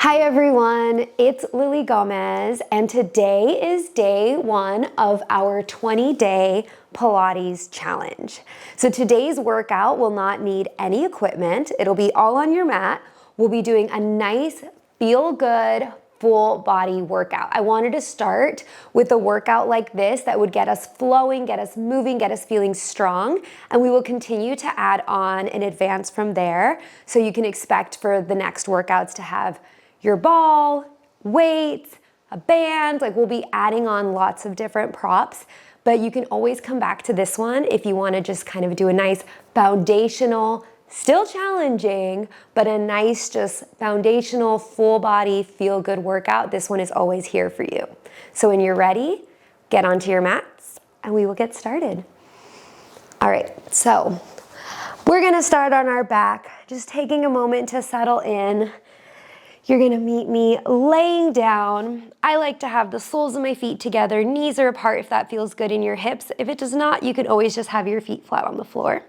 Hi everyone, it's Lily Gomez, and today is day one of our 20-day Pilates challenge. So today's workout will not need any equipment. It'll be all on your mat. We'll be doing a nice, feel-good, full body workout. I wanted to start with a workout like this that would get us flowing, get us moving, get us feeling strong, and we will continue to add on and advance from there. So you can expect for the next workouts to have your ball, weights, a band, like we'll be adding on lots of different props, but you can always come back to this one if you want to just kind of do a nice foundational, still challenging, but a nice just foundational full body feel good workout. This one is always here for you. So when you're ready, get onto your mats and we will get started. All right, so we're gonna start on our back, just taking a moment to settle in. You're gonna meet me laying down. I like to have the soles of my feet together, knees are apart if that feels good in your hips. If it does not, you can always just have your feet flat on the floor.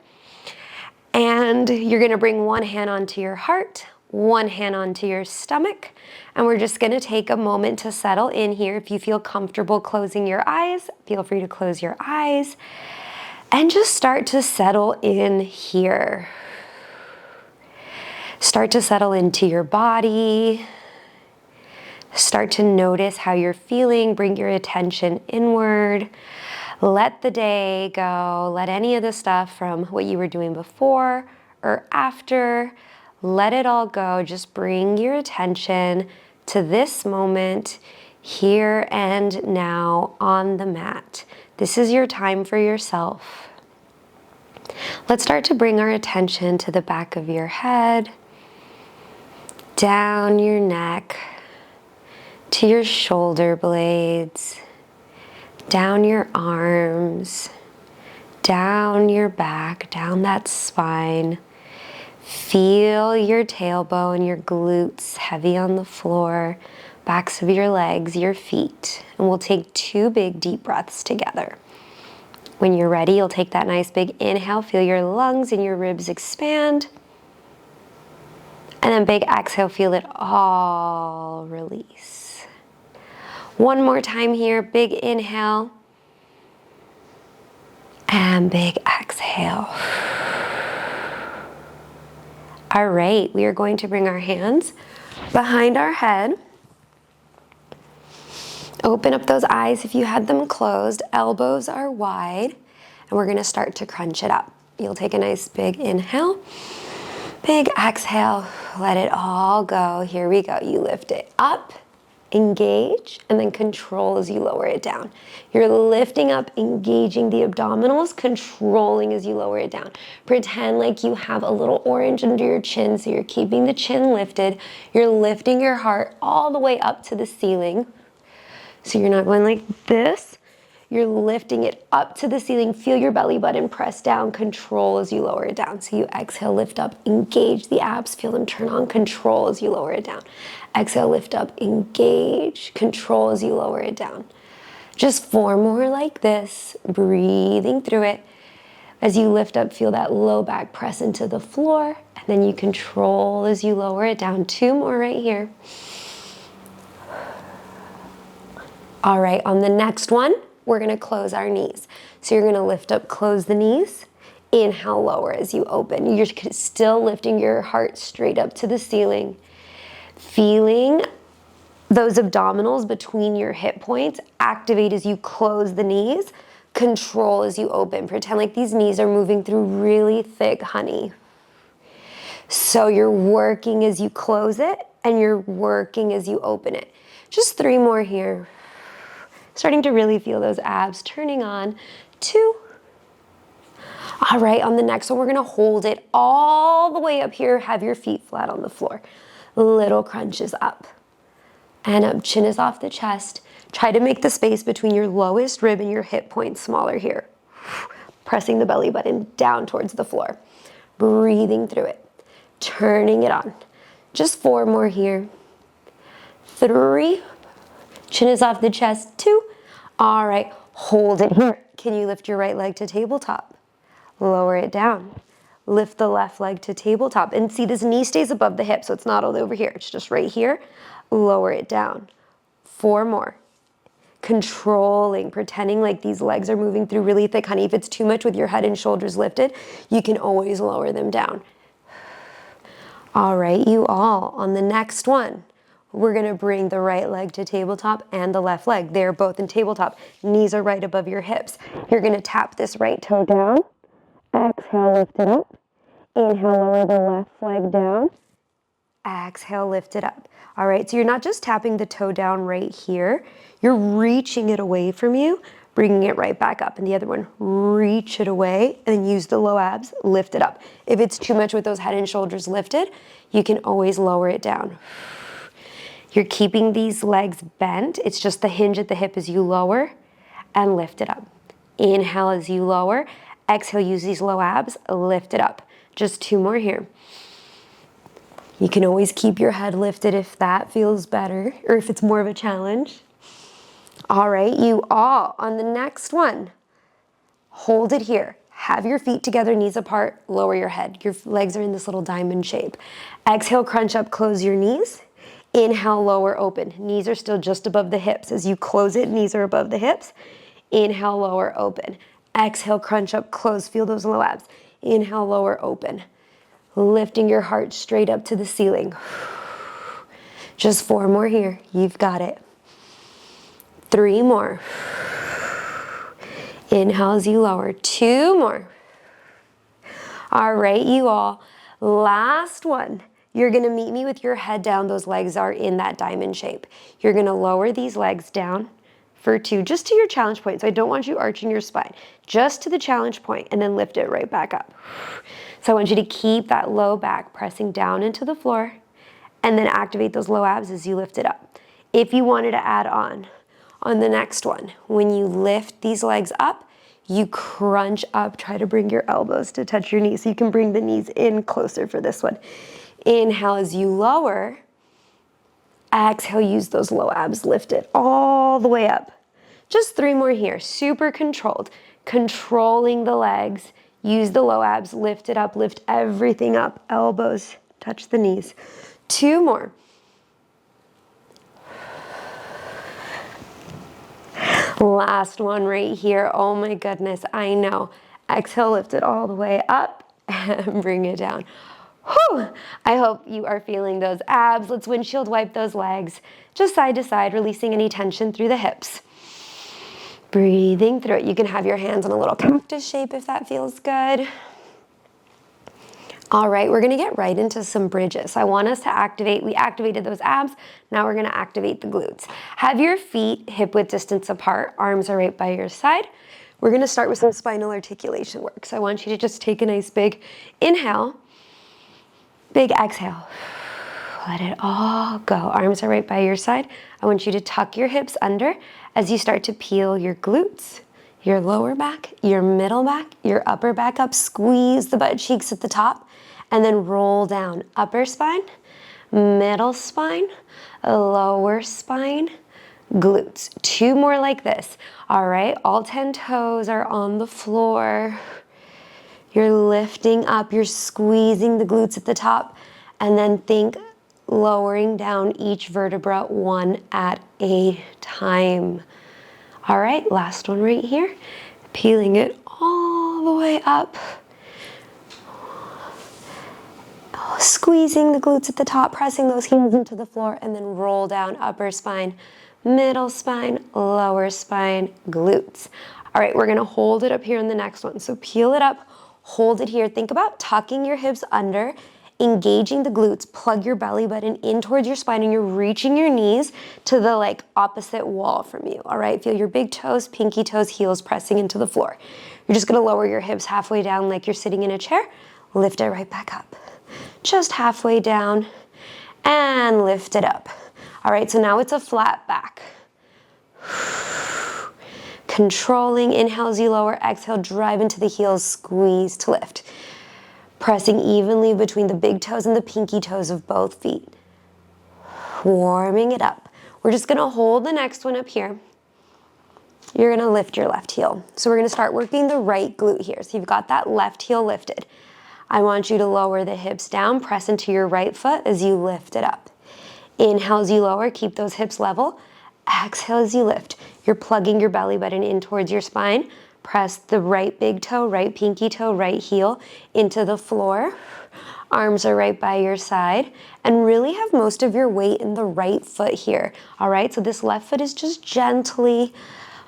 And you're gonna bring one hand onto your heart, one hand onto your stomach, and we're just gonna take a moment to settle in here. If you feel comfortable closing your eyes, feel free to close your eyes and just start to settle in here. Start to settle into your body. Start to notice how you're feeling. Bring your attention inward. Let the day go. Let any of the stuff from what you were doing before or after, let it all go. Just bring your attention to this moment, here and now on the mat. This is your time for yourself. Let's start to bring our attention to the back of your head, down your neck, to your shoulder blades, down your arms, down your back, down that spine. Feel your tailbone, your glutes heavy on the floor, backs of your legs, your feet. And we'll take 2 big deep breaths together. When you're ready, you'll take that nice big inhale, feel your lungs and your ribs expand. And then big exhale, feel it all release. One more time here, big inhale. And big exhale. All right, we are going to bring our hands behind our head. Open up those eyes if you had them closed. Elbows are wide. And we're gonna start to crunch it up. You'll take a nice big inhale. Big exhale, let it all go. Here we go. You lift it up, engage, and then control as you lower it down. You're lifting up, engaging the abdominals, controlling as you lower it down. Pretend like you have a little orange under your chin, so you're keeping the chin lifted. You're lifting your heart all the way up to the ceiling. So you're not going like this. You're lifting it up to the ceiling. Feel your belly button press down. Control as you lower it down. So you exhale, lift up, engage the abs. Feel them turn on. Control as you lower it down. Exhale, lift up, engage. Control as you lower it down. Just 4 more like this. Breathing through it. As you lift up, feel that low back press into the floor. And then you control as you lower it down. 2 more right here. All right, on the next one, we're gonna close our knees. So you're gonna lift up, close the knees, inhale, lower as you open. You're still lifting your heart straight up to the ceiling. Feeling those abdominals between your hip points activate as you close the knees, control as you open. Pretend like these knees are moving through really thick honey. So you're working as you close it and you're working as you open it. Just 3 more here. Starting to really feel those abs turning on. 2. All right, on the next one, we're gonna hold it all the way up here. Have your feet flat on the floor. Little crunches up and up. Chin is off the chest. Try to make the space between your lowest rib and your hip point smaller here. Pressing the belly button down towards the floor. Breathing through it. Turning it on. Just 4 more here. 3. Chin is off the chest. 2. All right, hold it here. Can you lift your right leg to tabletop? Lower it down. lift the left leg to tabletop. And see, this knee stays above the hip, so it's not all over here. It's just right here. Lower it down. 4 more. Controlling, pretending like these legs are moving through really thick, honey. If it's too much with your head and shoulders lifted, you can always lower them down. All right, you all. On the next one, we're gonna bring the right leg to tabletop and the left leg. They're both in tabletop. Knees are right above your hips. You're gonna tap this right toe down. Exhale, lift it up. Inhale, lower the left leg down. Exhale, lift it up. All right, so you're not just tapping the toe down right here, you're reaching it away from you, bringing it right back up. And the other one, reach it away and use the low abs, lift it up. If it's too much with those head and shoulders lifted, you can always lower it down. You're keeping these legs bent. It's just the hinge at the hip as you lower and lift it up. Inhale as you lower. Exhale, use these low abs, lift it up. Just 2 more here. You can always keep your head lifted if that feels better or if it's more of a challenge. All right, you all. On the next one, hold it here. Have your feet together, knees apart, lower your head. Your legs are in this little diamond shape. Exhale, crunch up, close your knees. Inhale, lower, open. Knees are still just above the hips. As you close it, knees are above the hips. Inhale, lower, open. Exhale, crunch up, close. Feel those low abs. Inhale, lower, open. Lifting your heart straight up to the ceiling. Just 4 more here. You've got it. 3 more. Inhale as you lower. 2 more. All right, you all. Last one. You're gonna meet me with your head down. Those legs are in that diamond shape. You're gonna lower these legs down for 2, just to your challenge point. So I don't want you arching your spine, just to the challenge point, and then lift it right back up. So I want you to keep that low back pressing down into the floor and then activate those low abs as you lift it up. If you wanted to add on the next one, when you lift these legs up, you crunch up, try to bring your elbows to touch your knees. So you can bring the knees in closer for this one. Inhale as you lower. Exhale, use those low abs, lift it all the way up. Just 3 more here, super controlled. Controlling the legs, use the low abs, lift it up, lift everything up. Elbows, touch the knees. 2 more. Last one right here. Oh my goodness, I know. Exhale, lift it all the way up and bring it down. Whew. I hope you are feeling those abs. Let's windshield wipe those legs, just side to side, releasing any tension through the hips. Breathing through it. You can have your hands in a little cactus shape if that feels good. All right, we're gonna get right into some bridges. I want us to activate, we activated those abs, now we're gonna activate the glutes. Have your feet hip width distance apart, arms are right by your side. We're gonna start with some spinal articulation work. So I want you to just take a nice big inhale, big exhale. Let it all go. Arms are right by your side. I want you to tuck your hips under as you start to peel your glutes, your lower back, your middle back, your upper back up. Squeeze the butt cheeks at the top and then roll down. Upper spine, middle spine, lower spine, glutes. 2 more like this. All right, all 10 toes are on the floor. You're lifting up, you're squeezing the glutes at the top, and then think lowering down each vertebra 1 at a time. All right, last one right here. Peeling it all the way up. Squeezing the glutes at the top, pressing those heels into the floor, and then roll down upper spine, middle spine, lower spine, glutes. All right, we're gonna hold it up here in the next one. So peel it up, hold it here. Think about tucking your hips under, engaging the glutes, plug your belly button in towards your spine, and you're reaching your knees to the opposite wall from you, all right? Feel your big toes, pinky toes, heels pressing into the floor. You're just gonna lower your hips halfway down like you're sitting in a chair, lift it right back up. Just halfway down, and lift it up. All right, so now it's a flat back. Controlling, inhale as you lower, exhale, drive into the heels, squeeze to lift. Pressing evenly between the big toes and the pinky toes of both feet. Warming it up. We're just gonna hold the next one up here. You're gonna lift your left heel. So we're gonna start working the right glute here. So you've got that left heel lifted. I want you to lower the hips down, press into your right foot as you lift it up. Inhale as you lower, keep those hips level. Exhale as you lift. You're plugging your belly button in towards your spine. Press the right big toe, right pinky toe, right heel into the floor. Arms are right by your side. And really have most of your weight in the right foot here. All right, so this left foot is just gently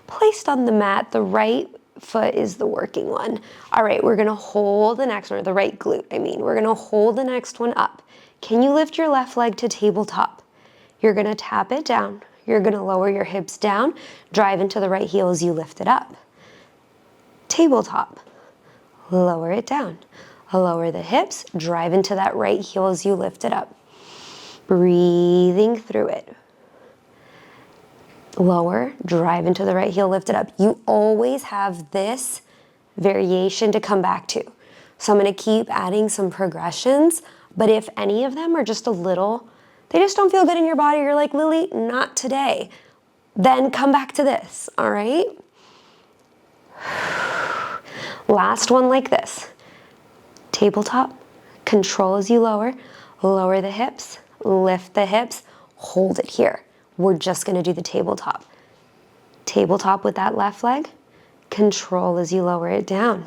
placed on the mat. The right foot is the working one. All right, we're gonna hold the next one, the right glute, We're gonna hold the next one up. Can you lift your left leg to tabletop? You're gonna tap it down. You're gonna lower your hips down, drive into the right heel as you lift it up. Tabletop, lower it down. Lower the hips, drive into that right heel as you lift it up. Breathing through it. Lower, drive into the right heel, lift it up. You always have this variation to come back to. So I'm gonna keep adding some progressions, but if any of them are just a little, they just don't feel good in your body, you're like, Lily, not today, then come back to this, all right? Last one like this. Tabletop, control as you lower the hips, lift the hips, hold it here. We're just gonna do the tabletop. Tabletop with that left leg, control as you lower it down.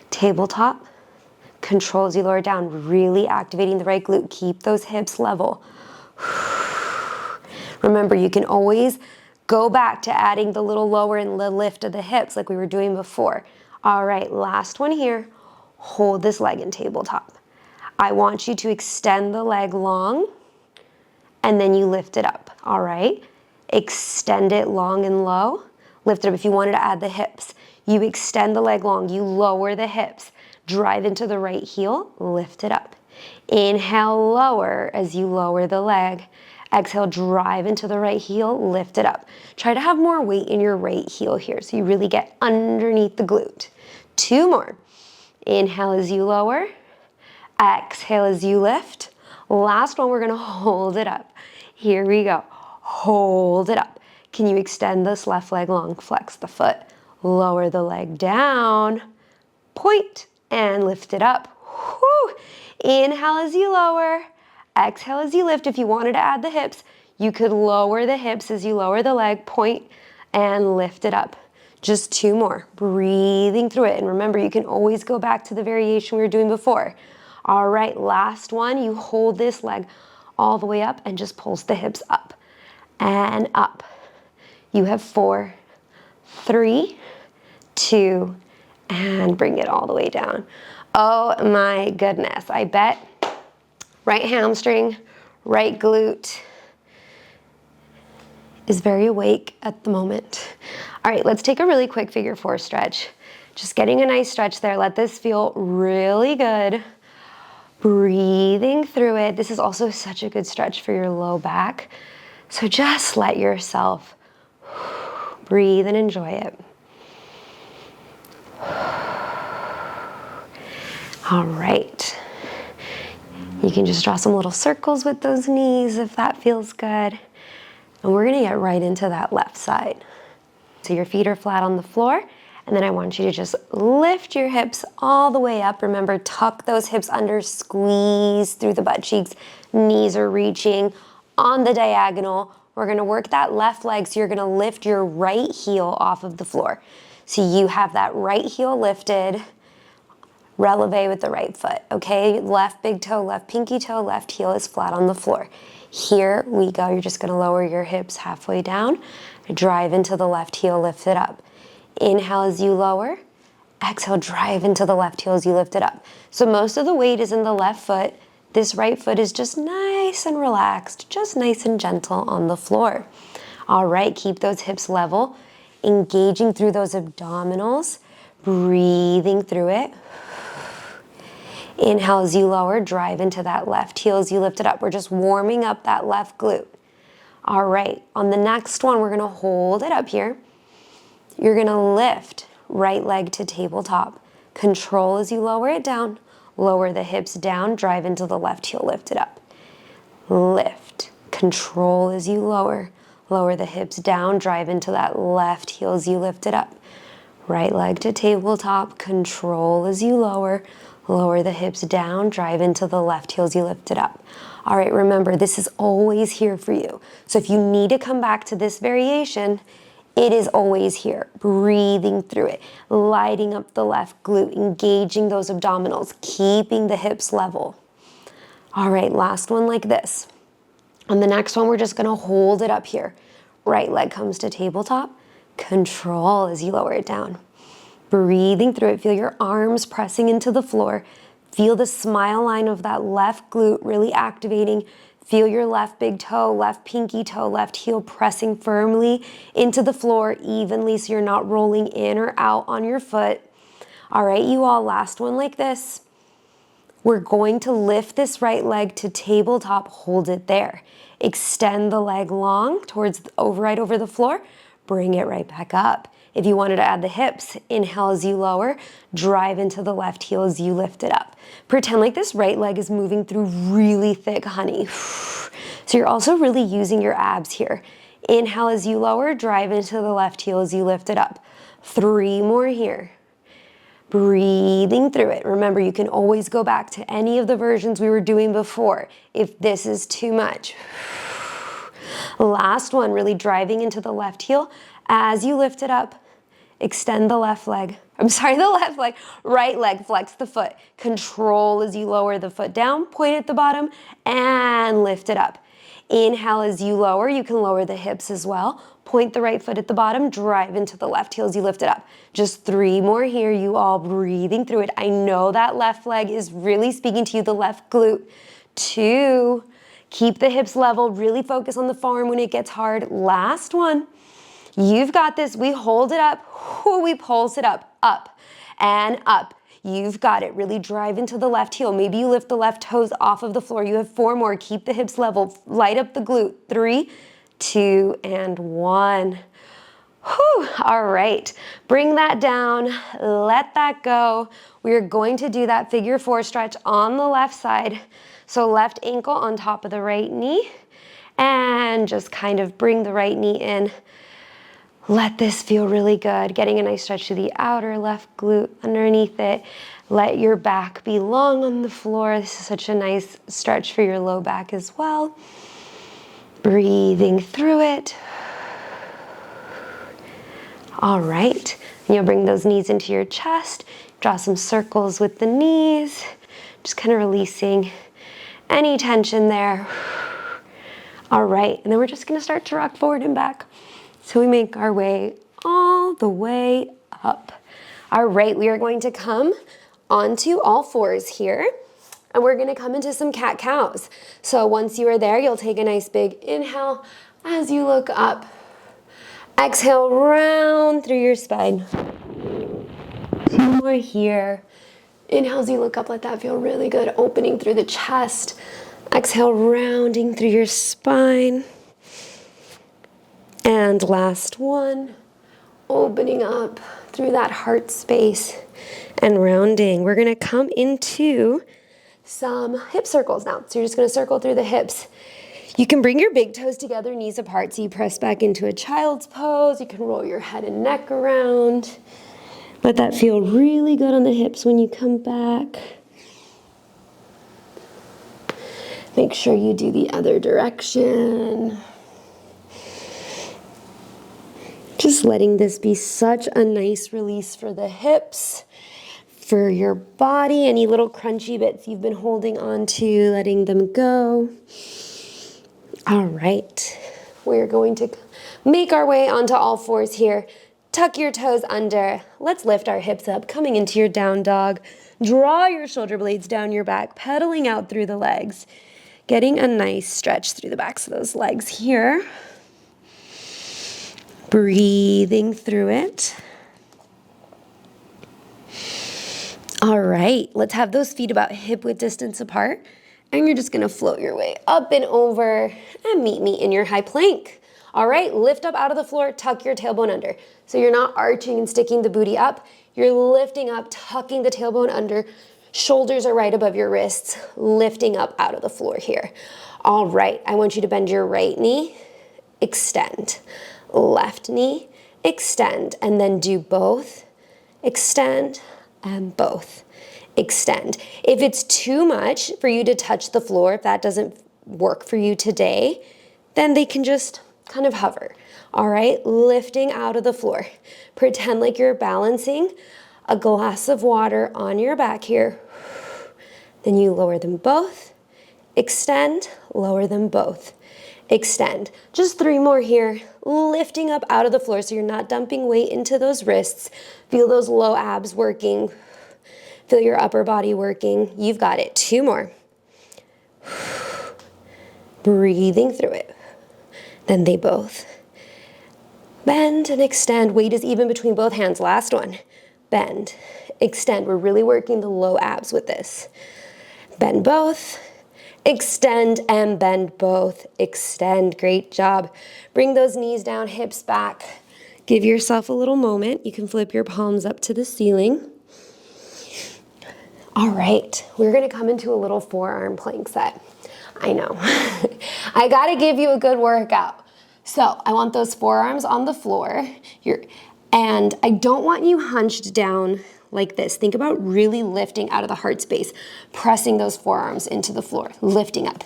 Tabletop, control as you lower it down, really activating the right glute. Keep those hips level. Remember, you can always go back to adding the little lower and the lift of the hips like we were doing before. All right, last one here. Hold this leg in tabletop. I want you to extend the leg long and then you lift it up, all right? Extend it long and low. Lift it up if you wanted to add the hips. You extend the leg long, you lower the hips, drive into the right heel, lift it up. Inhale, lower as you lower the leg. Exhale, drive into the right heel, lift it up. Try to have more weight in your right heel here so you really get underneath the glute. 2 more. Inhale as you lower. Exhale as you lift. Last one, we're gonna hold it up. Here we go. Hold it up. Can you extend this left leg long? Flex the foot. Lower the leg down. Point and lift it up. Whew. Inhale as you lower. Exhale as you lift. If you wanted to add the hips, you could lower the hips as you lower the leg, point and lift it up. Just 2 more, breathing through it. And remember, you can always go back to the variation we were doing before. All right, last one, you hold this leg all the way up and just pulse the hips up and up. You have 4, 3, 2, and bring it all the way down. Oh my goodness, I bet right hamstring, right glute is very awake at the moment. All right, let's take a really quick figure 4 stretch. Just getting a nice stretch there. Let this feel really good. Breathing through it. This is also such a good stretch for your low back. So just let yourself breathe and enjoy it. All right. You can just draw some little circles with those knees if that feels good. And we're gonna get right into that left side. So your feet are flat on the floor, and then I want you to just lift your hips all the way up. Remember, tuck those hips under, squeeze through the butt cheeks. Knees are reaching on the diagonal. We're gonna work that left leg, so you're gonna lift your right heel off of the floor. So you have that right heel lifted, releve with the right foot, okay? Left big toe, left pinky toe, left heel is flat on the floor. Here we go. You're just gonna lower your hips halfway down, drive into the left heel, lift it up. Inhale as you lower, exhale, drive into the left heel as you lift it up. So most of the weight is in the left foot. This right foot is just nice and relaxed, just nice and gentle on the floor. All right, keep those hips level, engaging through those abdominals, breathing through it. Inhale as you lower, drive into that left heel as you lift it up. We're just warming up that left glute. All right, on the next one, we're gonna hold it up here. You're gonna lift right leg to tabletop. Control as you lower it down. Lower the hips down, drive into the left heel, lift it up. Lift, control as you lower. Lower the hips down, drive into that left heel as you lift it up. Right leg to tabletop, control as you lower. Lower the hips down, drive into the left heel as you lift it up. All right, remember, this is always here for you. So if you need to come back to this variation, it is always here. Breathing through it, lighting up the left glute, engaging those abdominals, keeping the hips level. All right, last one like this. On the next one, we're just gonna hold it up here. Right leg comes to tabletop, control as you lower it down. Breathing through it, feel your arms pressing into the floor. Feel the smile line of that left glute really activating. Feel your left big toe, left pinky toe, left heel pressing firmly into the floor evenly so you're not rolling in or out on your foot. All right, you all, last one like this. We're going to lift this right leg to tabletop, hold it there. Extend the leg long towards right over the floor, bring it right back up. If you wanted to add the hips, inhale as you lower, drive into the left heel as you lift it up. Pretend like this right leg is moving through really thick honey. So you're also really using your abs here. Inhale as you lower, drive into the left heel as you lift it up. 3 more here. Breathing through it. Remember, you can always go back to any of the versions we were doing before if this is too much. Last one, really driving into the left heel. As you lift it up, extend the left leg. The left leg. Right leg, flex the foot. Control as you lower the foot down, point at the bottom, and lift it up. Inhale as you lower. You can lower the hips as well. Point the right foot at the bottom, drive into the left heel as you lift it up. Just 3 more here, you all breathing through it. I know that left leg is really speaking to you, the left glute. 2, keep the hips level, really focus on the forearm when it gets hard. Last one. You've got this. We hold it up. We pulse it up and up. You've got it. Really drive into the left heel. Maybe you lift the left toes off of the floor. You have 4 more. Keep the hips level. Light up the glute. 3, 2, and 1. Whew. All right. Bring that down. Let that go. We are going to do that figure 4 stretch on the left side. So left ankle on top of the right knee. And just kind of bring the right knee in. Let this feel really good. Getting a nice stretch to the outer left glute underneath it. Let your back be long on the floor. This is such a nice stretch for your low back as well. Breathing through it. All right. And you'll bring those knees into your chest. Draw some circles with the knees. Just kind of releasing any tension there. All right. And then we're just going to start to rock forward and back. So we make our way all the way up. All right, we are going to come onto all 4s here, and we're gonna come into some cat-cows. So once you are there, you'll take a nice big inhale as you look up. Exhale, round through your spine. 2 more here. Inhale as you look up, let that feel really good, opening through the chest. Exhale, rounding through your spine. And last one, opening up through that heart space and rounding. We're gonna come into some hip circles now. So you're just gonna circle through the hips. You can bring your big toes together, knees apart, so you press back into a child's pose. You can roll your head and neck around. Let that feel really good on the hips when you come back. Make sure you do the other direction. Just letting this be such a nice release for the hips, for your body, any little crunchy bits you've been holding on to, letting them go. All right, we're going to make our way onto all 4s here. Tuck your toes under. Let's lift our hips up, coming into your down dog. Draw your shoulder blades down your back, pedaling out through the legs. Getting a nice stretch through the backs of those legs here. Breathing through it. All right, let's have those feet about hip width distance apart. And you're just gonna float your way up and over and meet me in your high plank. All right, lift up out of the floor, tuck your tailbone under. So you're not arching and sticking the booty up. You're lifting up, tucking the tailbone under. Shoulders are right above your wrists, lifting up out of the floor here. All right, I want you to bend your right knee, extend. Left knee, extend, and then do both extend, and both. Extend. If it's too much for you to touch the floor, if that doesn't work for you today, then they can just kind of hover. All right, lifting out of the floor. Pretend like you're balancing a glass of water on your back here. Then you lower them both, extend, lower them both, extend. Just 3 more here, lifting up out of the floor so you're not dumping weight into those wrists. Feel those low abs working. Feel your upper body working. You've got it. 2 more. Breathing through it. Then they both bend and extend. Weight is even between both hands. Last one. Bend, extend. We're really working the low abs with this. Bend both, extend, and bend both. Extend. Great job. Bring those knees down, hips back. Give yourself a little moment. You can flip your palms up to the ceiling. All right, we're gonna come into a little forearm plank set. I know. I gotta give you a good workout. So I want those forearms on the floor. And I don't want you hunched down like this. Think about really lifting out of the heart space, pressing those forearms into the floor, lifting up.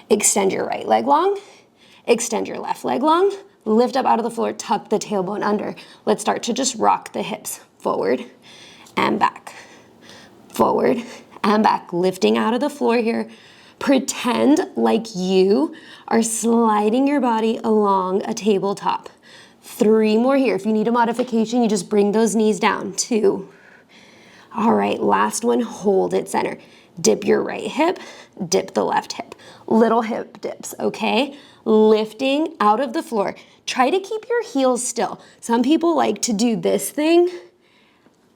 Extend your right leg long, extend your left leg long, lift up out of the floor, tuck the tailbone under. Let's start to just rock the hips forward and back, forward and back, lifting out of the floor here. Pretend like you are sliding your body along a tabletop. 3 more here. If you need a modification, you just bring those knees down. 2. All right, last one, hold it center. Dip your right hip, dip the left hip. Little hip dips, okay? Lifting out of the floor. Try to keep your heels still. Some people like to do this thing.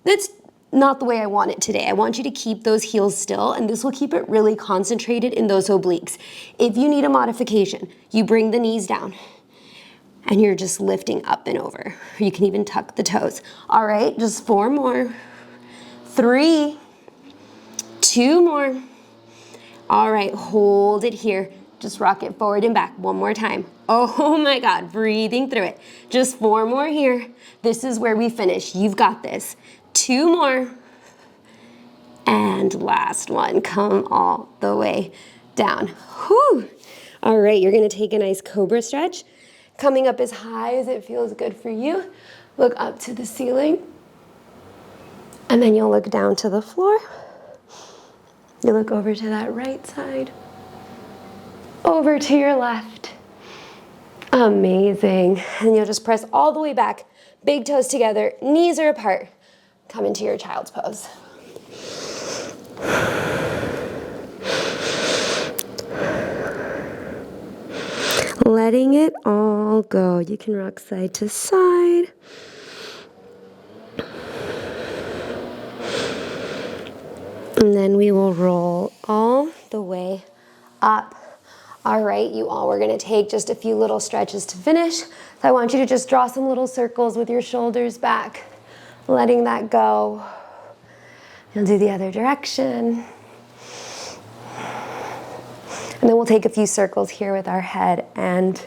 That's not the way I want it today. I want you to keep those heels still, and this will keep it really concentrated in those obliques. If you need a modification, you bring the knees down, and you're just lifting up and over. You can even tuck the toes. All right, just 4 more. 3, 2 more. All right, hold it here. Just rock it forward and back 1 more time. Oh my God, breathing through it. Just 4 more here. This is where we finish. You've got this. 2 more. And last one, come all the way down. Whew. All right, you're gonna take a nice cobra stretch. Coming up as high as it feels good for you. Look up to the ceiling. And then you'll look down to the floor. You look over to that right side. Over to your left. Amazing. And you'll just press all the way back. Big toes together, knees are apart. Come into your child's pose. Letting it all go. You can rock side to side. And then we will roll all the way up. All right, you all, we're gonna take just a few little stretches to finish. So I want you to just draw some little circles with your shoulders back, letting that go. You'll do the other direction. And then we'll take a few circles here with our head and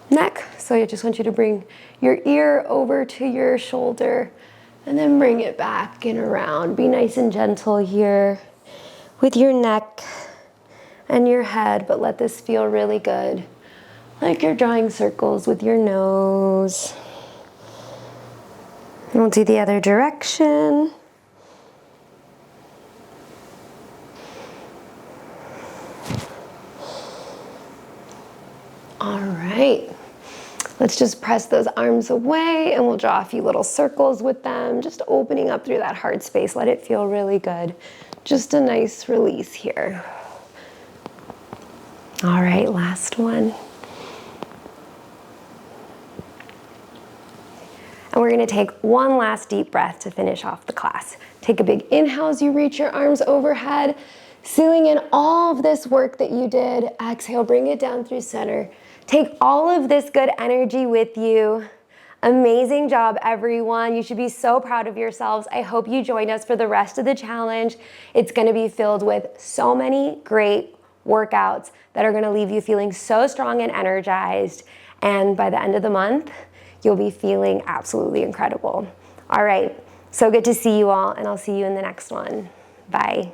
neck. So I just want you to bring your ear over to your shoulder and then bring it back and around. Be nice and gentle here with your neck and your head, but let this feel really good. Like you're drawing circles with your nose. And we'll do the other direction. All right, let's just press those arms away and we'll draw a few little circles with them, just opening up through that heart space. Let it feel really good. Just a nice release here. All right, last one. And we're gonna take one last deep breath to finish off the class. Take a big inhale as you reach your arms overhead, sealing in all of this work that you did. Exhale, bring it down through center. Take all of this good energy with you. Amazing job, everyone. You should be so proud of yourselves. I hope you join us for the rest of the challenge. It's gonna be filled with so many great workouts that are gonna leave you feeling so strong and energized. And by the end of the month, you'll be feeling absolutely incredible. All right, So good to see you all, and I'll see you in the next one. Bye.